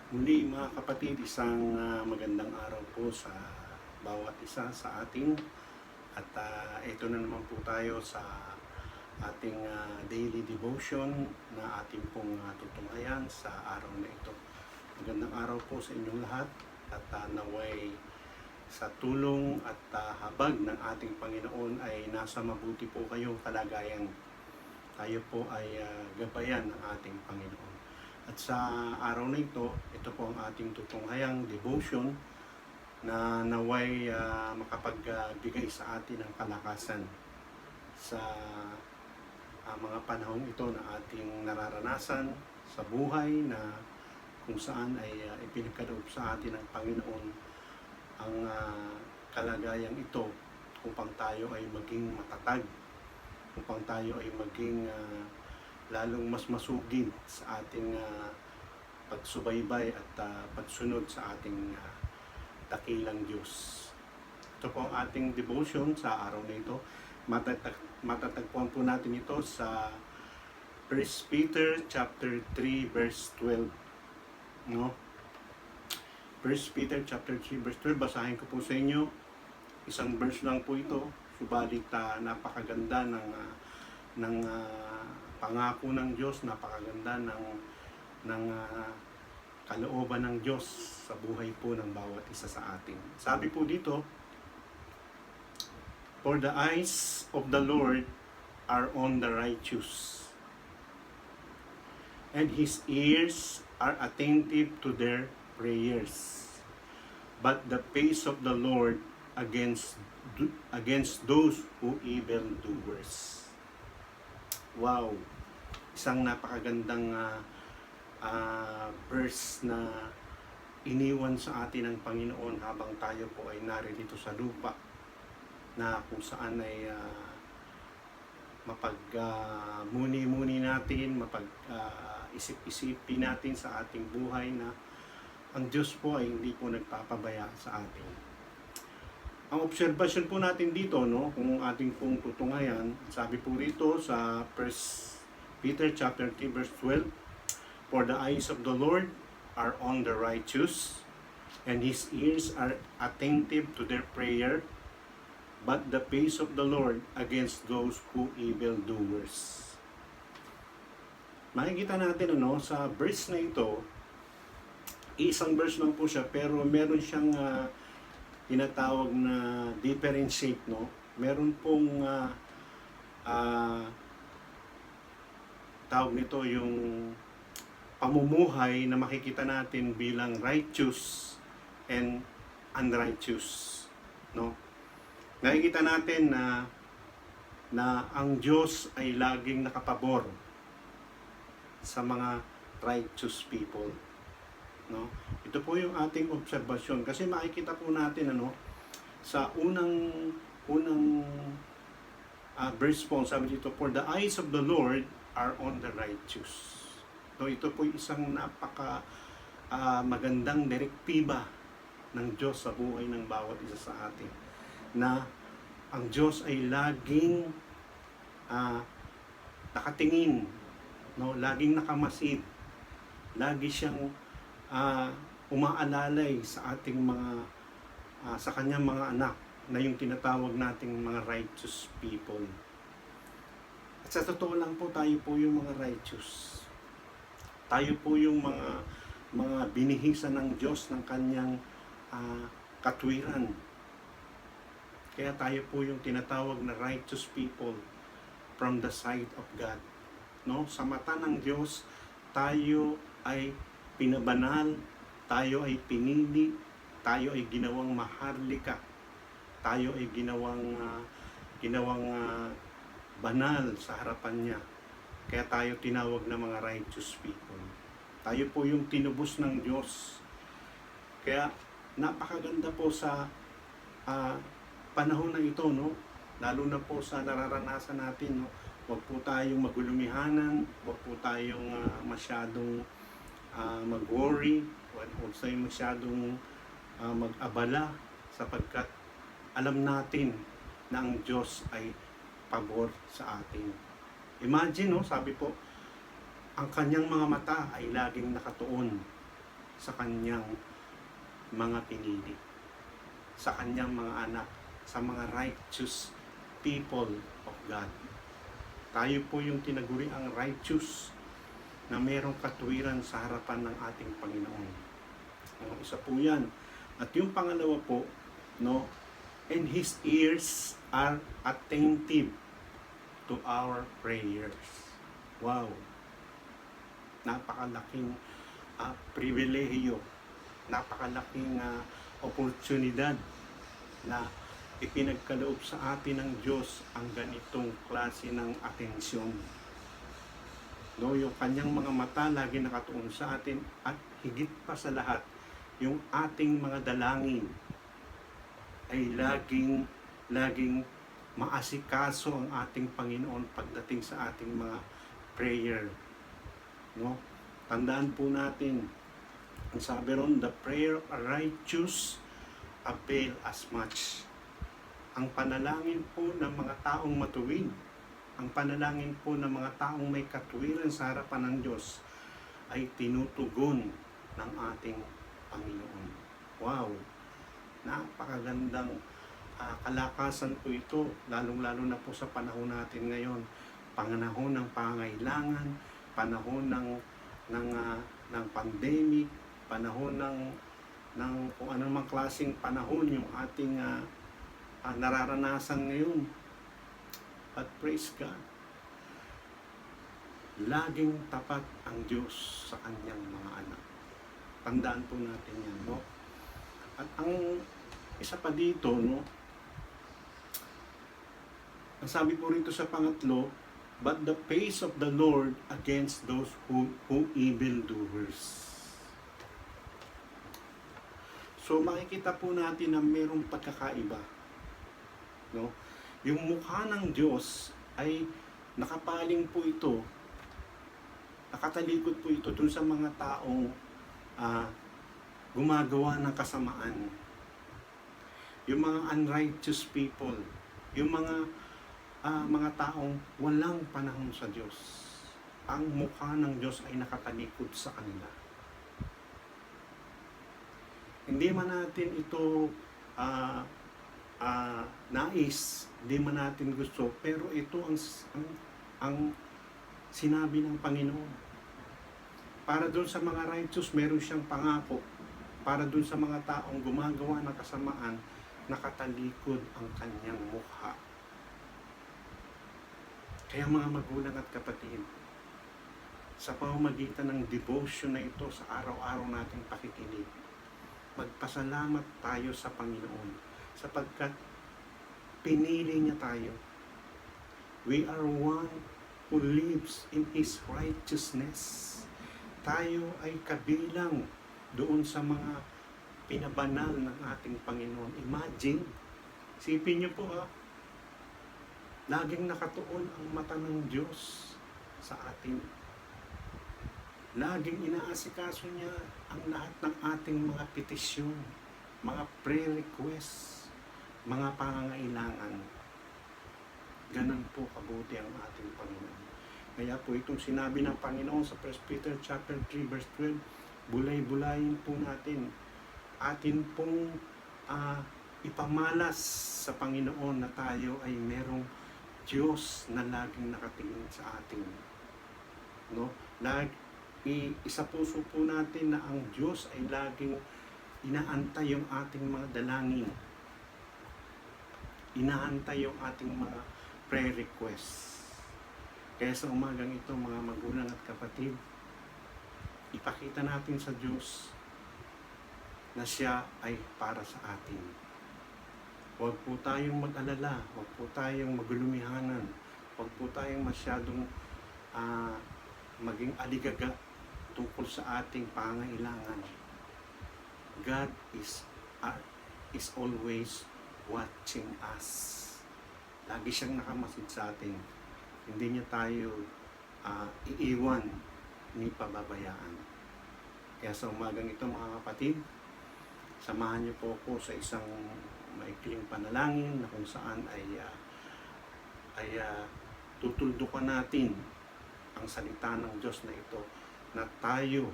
Muli mga kapatid, isang magandang araw po sa bawat isa sa atin. At ito na naman po tayo sa ating daily devotion na ating pong tutunghayan sa araw na ito. Magandang araw po sa inyong lahat at naway sa tulong at habag ng ating Panginoon ay nasa mabuti po kayong kalagayan. Tayo po ay gabayan ng ating Panginoon. At sa araw na ito po ang ating tutunghayang devotion na naway makapagbigay sa atin ng kalakasan sa mga panahong ito na ating nararanasan sa buhay na kung saan ay ipinagkaloob sa atin ng Panginoon ang kalagayang ito upang tayo ay maging matatag, upang tayo ay maging lalong mas masugid sa ating pagsubaybay at pagsunod sa ating dakilang Diyos. Ito po ang ating devotion sa araw na ito. Matatagpuan po natin ito sa 1 Peter chapter 3 verse 12. No? 1 Peter chapter 3 verse 12, basahin ko po sa inyo. Isang verse lang po ito, subalit napakaganda ng pangako ng Diyos, napakaganda ng kalooban ng Diyos sa buhay po ng bawat isa sa atin. Sabi po dito, "For the eyes of the Lord are on the righteous, and His ears are attentive to their prayers. But the face of the Lord against those who evildoers." Wow! Isang napakagandang verse na iniwan sa atin ng Panginoon habang tayo po ay naririto sa lupa, na kung saan ay mapag-muni-muni natin, isip-isipin natin sa ating buhay na ang Diyos po ay hindi po nagpapabaya sa atin. Ang obserbasyon po natin dito, no, kung ating pong tutunghayan, sabi po rito sa 1 Peter chapter 3 verse 12, "For the eyes of the Lord are on the righteous, and His ears are attentive to their prayer, but the face of the Lord against those who evildoers." Makikita natin sa verse na ito, isang verse lang po siya, pero meron siyang tinatawag na differentiate, no? Meron pong tawag nito yung pamumuhay na makikita natin bilang righteous and unrighteous, no? Nakikita natin na ang Diyos ay laging nakapabor sa mga righteous people, no? Ito po yung ating obserbasyon kasi makikita po natin sa unang verse po, sabi dito, "For the eyes of the Lord are on the righteous." So ito po isang napaka magandang direktiba ng Diyos sa buhay ng bawat isa sa atin, na ang Diyos ay laging nakatingin, no? Laging nakamasid, lagi siyang umaalalay sa ating sa kanyang mga anak na yung tinatawag nating mga righteous people. At sa totoo lang po, tayo po yung mga righteous. Tayo po yung mga binihisan ng Diyos ng kanyang katwiran. Kaya tayo po yung tinatawag na righteous people from the sight of God. No? Sa mata ng Diyos, tayo ay pinabanal, tayo ay pinili, tayo ay ginawang maharlika, tayo ay ginawang banal sa harapan niya. Kaya tayo tinawag na mga righteous people. Tayo po yung tinubos ng Diyos. Kaya napakaganda po sa panahon na ito, no? Lalo na po sa nararanasan natin, no? Huwag po tayong magulumihanan, huwag po tayong masyadong mag-worry, huwag tayong masyadong mag-abala, sapagkat alam natin na ang Diyos ay pabor sa atin. Imagine, sabi po, ang kanyang mga mata ay laging nakatuon sa kanyang mga pinili, sa kanyang mga anak, sa mga righteous people of God. Tayo po yung tinaguri ang righteous na mayroong katuwiran sa harapan ng ating Panginoon. Isa po yan. At yung pangalawa po, no, and His ears are attentive to our prayers. Wow! Napakalaking pribilehiyo, napakalaking oportunidad na ipinagkaloob sa atin ng Diyos ang ganitong klase ng atensyon. No, yung kanyang mga mata lagi nakatuon sa atin at higit pa sa lahat, yung ating mga dalangin ay laging maasikaso ang ating Panginoon pagdating sa ating mga prayer. No? Tandaan po natin, ang sabi ron, the prayer of a righteous avail as much. Ang panalangin po ng mga taong matuwid, ang panalangin po ng mga taong may katuwiran sa harapan ng Diyos ay tinutugon ng ating Panginoon. Wow! Napakagandang kalakasan po ito, lalong-lalo na po sa panahon natin ngayon. Panahon ng pangailangan, panahon ng pandemic, panahon ng kung anumang klaseng panahon yung ating nararanasan ngayon. But praise God, laging tapat ang Diyos sa kanyang mga anak. Tandaan po natin yan, no? At ang isa pa dito, no, ang sabi po rito sa pangatlo, but the face of the Lord against those who evildoers. So makikita po natin na mayroong pagkakaiba, no? Yung mukha ng Diyos ay nakapaling po ito, nakatalikod po ito dun sa mga taong gumagawa ng kasamaan. Yung mga unrighteous people, yung mga taong walang panahon sa Diyos. Ang mukha ng Diyos ay nakatalikod sa kanila. Hindi man natin ito nais, hindi man natin gusto, pero ito ang sinabi ng Panginoon. Para doon sa mga righteous, meron siyang pangako. Para doon sa mga taong gumagawa ng kasamaan, nakatalikod ang kanyang mukha. Kaya mga magulang at kapatid, sa pamamagitan ng devotion na ito sa araw-araw nating pakikinig, magpasalamat tayo sa Panginoon sapagkat pinili niya tayo. We are one who lives in His righteousness. Tayo ay kabilang doon sa mga pinabanal ng ating Panginoon. Imagine, isipin niyo po laging nakatuon ang mata ng Diyos sa atin. Laging inaasikaso niya ang lahat ng ating mga petisyon, mga prayer requests, mga pangangailangan. Ganun po kabuti ang ating Panginoon. Kaya po itong sinabi ng Panginoon sa 1 Peter chapter 3 verse 12, bulay-bulayin po natin. Atin pong ipamalas sa Panginoon na tayo ay merong Diyos na laging nakatingin sa atin. No? Isa puso po natin na ang Diyos ay laging inaantay yung ating mga dalangin. Inaantay yung ating mga prayer requests. Kaya sa umagang ito, mga magulang at kapatid, ipakita natin sa Diyos na siya ay para sa atin. Huwag po tayong mag-alala, huwag po tayong magulumihanan, huwag po tayong masyadong maging aligaga tungkol sa ating pangailangan. God is always watching us. Lagi siyang nakamasid sa atin. Hindi niya tayo iiwan ni pababayaan. Kaya sa umagang ito mga kapatid, samahan niyo po ako sa isang maikling panalangin na kung saan ay tutuldukan natin ang salita ng Diyos na ito na tayo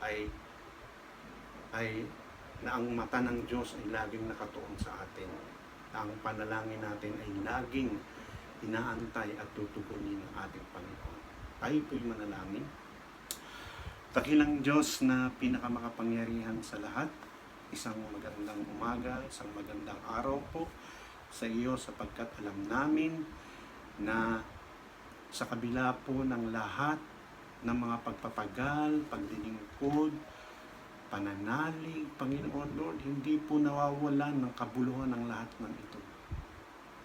ay ay na ang mata ng Diyos ay laging nakatuon sa atin. Na ang panalangin natin ay laging inaantay at tutugunin ng ating Panginoon. Tayo po'y manalangin. Dakilang Diyos na pinakamakapangyarihan sa lahat, isang magandang umaga, isang magandang araw po sa iyo sapagkat alam namin na sa kabila po ng lahat ng mga pagpapagal, paglilingkod, pananalig, Panginoon Lord, hindi po nawawalan ng kabuluhan ng lahat ng ito.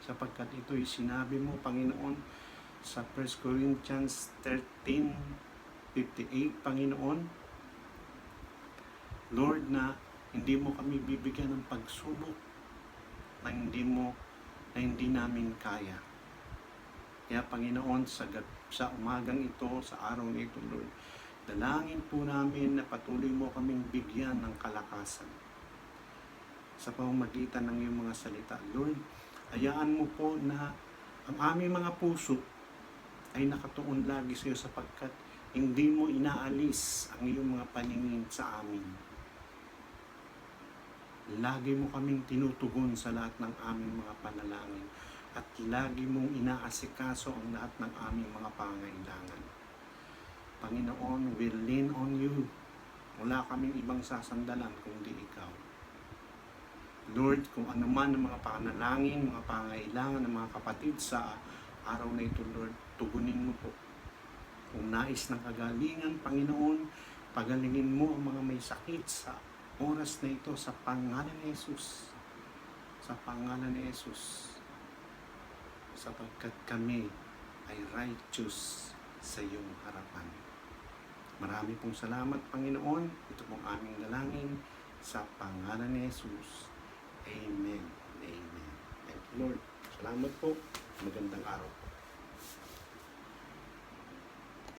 Sapagkat ito'y sinabi mo, Panginoon, sa 1 Corinthians 13:58, Panginoon, Lord, na hindi mo kami bibigyan ng pagsubok na hindi namin kaya. Kaya Panginoon, sa umagang ito, sa araw na ito, Lord, dalangin po namin na patuloy mo kaming bigyan ng kalakasan sa pamamagitan ng iyong mga salita. Lord, hayaan mo po na ang aming mga puso ay nakatuon lagi sa iyo sapagkat hindi mo inaalis ang iyong mga paningin sa amin. Lagi mo kaming tinutugon sa lahat ng aming mga panalangin at lagi mong inaasikaso ang lahat ng aming mga pangailangan. Panginoon, we lean on you. Wala kaming ibang sasandalan kundi ikaw. Lord, kung ano man ang mga panalangin, mga pangailangan ng mga kapatid sa araw na ito, Lord, tugunin mo po. Kung nais ng kagalingan, Panginoon, pagalingin mo ang mga may sakit sa oras na ito sa pangalan ni Jesus. Sa pangalan ni Jesus. Sapagkat kami ay righteous sa iyong harapan. Marami pong salamat, Panginoon. Ito pong aming dalangin sa pangalan ni Jesus. Amen. Amen. Thank you, Lord. Salamat po. Magandang araw po.